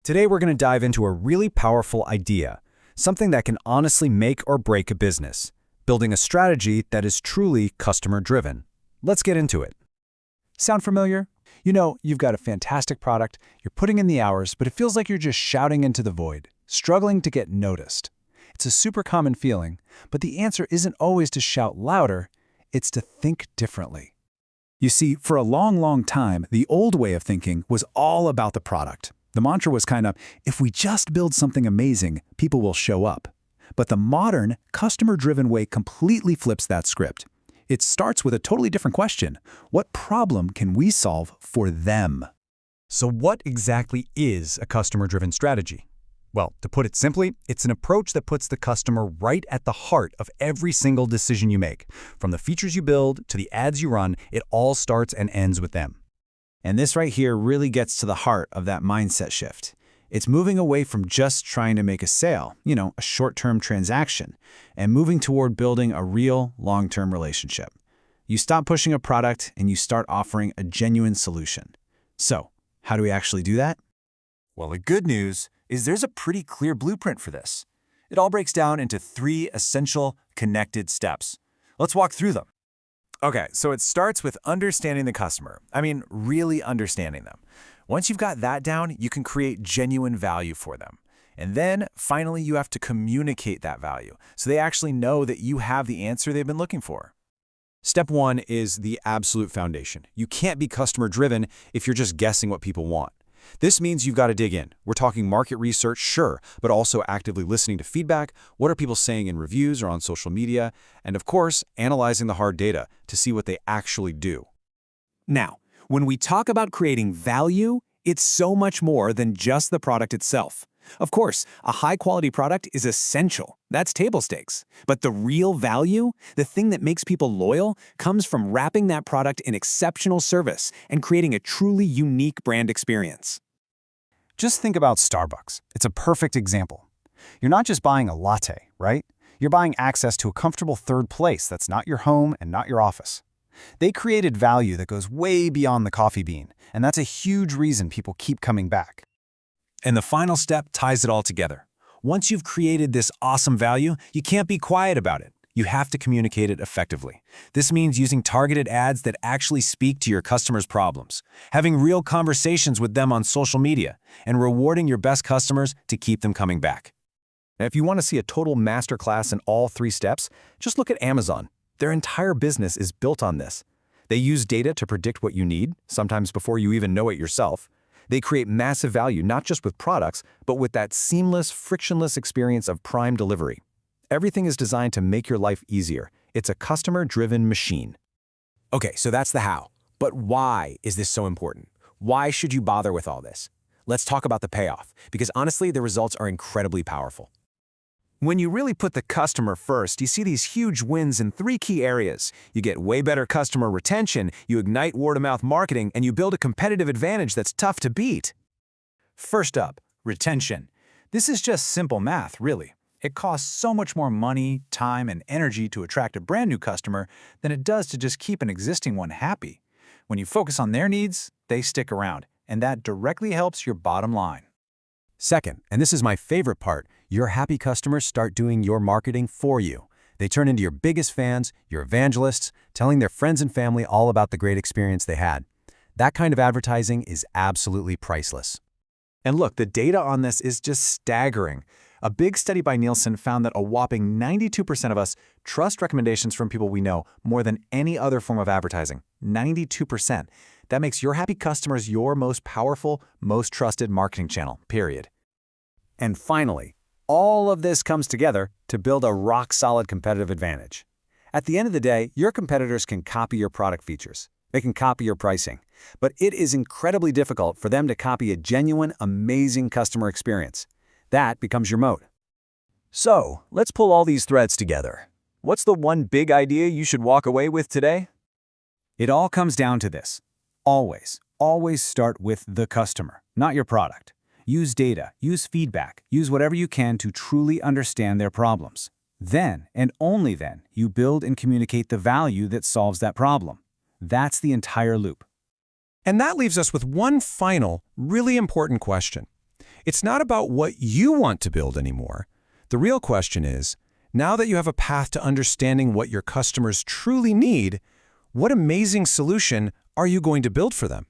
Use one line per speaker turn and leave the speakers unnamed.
Today we're going to dive into a really powerful idea, something that can honestly make or break a business, building a strategy that is truly customer-driven. Let's get into it.
Sound familiar? You've got a fantastic product, you're putting in the hours, but it feels like you're just shouting into the void, struggling to get noticed. It's a super common feeling, but the answer isn't always to shout louder, it's to think differently. You see, for a long time, the old way of thinking was all about the product. The mantra was kind of, if we just build something amazing, people will show up. But the modern, customer-driven way completely flips that script. It starts with a totally different question. What problem can we solve for them?
So what exactly is a customer-driven strategy? Well, to put it simply, it's an approach that puts the customer right at the heart of every single decision you make. From the features you build to the ads you run, it all starts and ends with them.
And this right here really gets to the heart of that mindset shift. It's moving away from just trying to make a sale, a short-term transaction, and moving toward building a real, long-term relationship. You stop pushing a product and you start offering a genuine solution. So, how do we actually do that?
Well, the good news is there's a pretty clear blueprint for this. It all breaks down into 3 essential, connected steps. Let's walk through them. Okay, so it starts with understanding the customer. Really understanding them. Once you've got that down, you can create genuine value for them. And then, finally, you have to communicate that value so they actually know that you have the answer they've been looking for.
Step 1 is the absolute foundation. You can't be customer-driven if you're just guessing what people want. This means you've got to dig in. We're talking market research, sure, but also actively listening to feedback. What are people saying in reviews or on social media? And of course, analyzing the hard data to see what they actually do.
Now, when we talk about creating value, it's so much more than just the product itself. Of course, a high-quality product is essential. That's table stakes. But the real value, the thing that makes people loyal, comes from wrapping that product in exceptional service and creating a truly unique brand experience.
Just think about Starbucks. It's a perfect example. You're not just buying a latte, right? You're buying access to a comfortable third place that's not your home and not your office. They created value that goes way beyond the coffee bean, and that's a huge reason people keep coming back.
And the final step ties it all together. Once you've created this awesome value, you can't be quiet about it. You have to communicate it effectively. This means using targeted ads that actually speak to your customers' problems, having real conversations with them on social media, and rewarding your best customers to keep them coming back.
Now, if you want to see a total masterclass in all 3 steps, just look at Amazon. Their entire business is built on this. They use data to predict what you need, sometimes before you even know it yourself. They create massive value not just with products, but with that seamless, frictionless experience of Prime delivery. Everything is designed to make your life easier. It's a customer-driven machine.
Okay, so that's the how. But why is this so important? Why should you bother with all this? Let's talk about the payoff, because honestly, the results are incredibly powerful. When you really put the customer first, you see these huge wins in 3 key areas. You get way better customer retention, you ignite word-of-mouth marketing, and you build a competitive advantage that's tough to beat.
First up, retention. This is just simple math, really. It costs so much more money, time, and energy to attract a brand new customer than it does to just keep an existing one happy. When you focus on their needs, they stick around, and that directly helps your bottom line.
Second, and this is my favorite part, your happy customers start doing your marketing for you. They turn into your biggest fans, your evangelists, telling their friends and family all about the great experience they had. That kind of advertising is absolutely priceless.
And look, the data on this is just staggering. A big study by Nielsen found that a whopping 92% of us trust recommendations from people we know more than any other form of advertising. 92%. That makes your happy customers your most powerful, most trusted marketing channel, period.
And finally, all of this comes together to build a rock-solid competitive advantage. At the end of the day, your competitors can copy your product features. They can copy your pricing. But it is incredibly difficult for them to copy a genuine, amazing customer experience. That becomes your moat. So, let's pull all these threads together. What's the one big idea you should walk away with today?
It all comes down to this. Always start with the customer, not your product. Use data, use feedback, use whatever you can to truly understand their problems. Then, and only then, you build and communicate the value that solves that problem. That's the entire loop.
And that leaves us with one final, really important question.
It's not about what you want to build anymore. The real question is, now that you have a path to understanding what your customers truly need, what amazing solution are you going to build for them?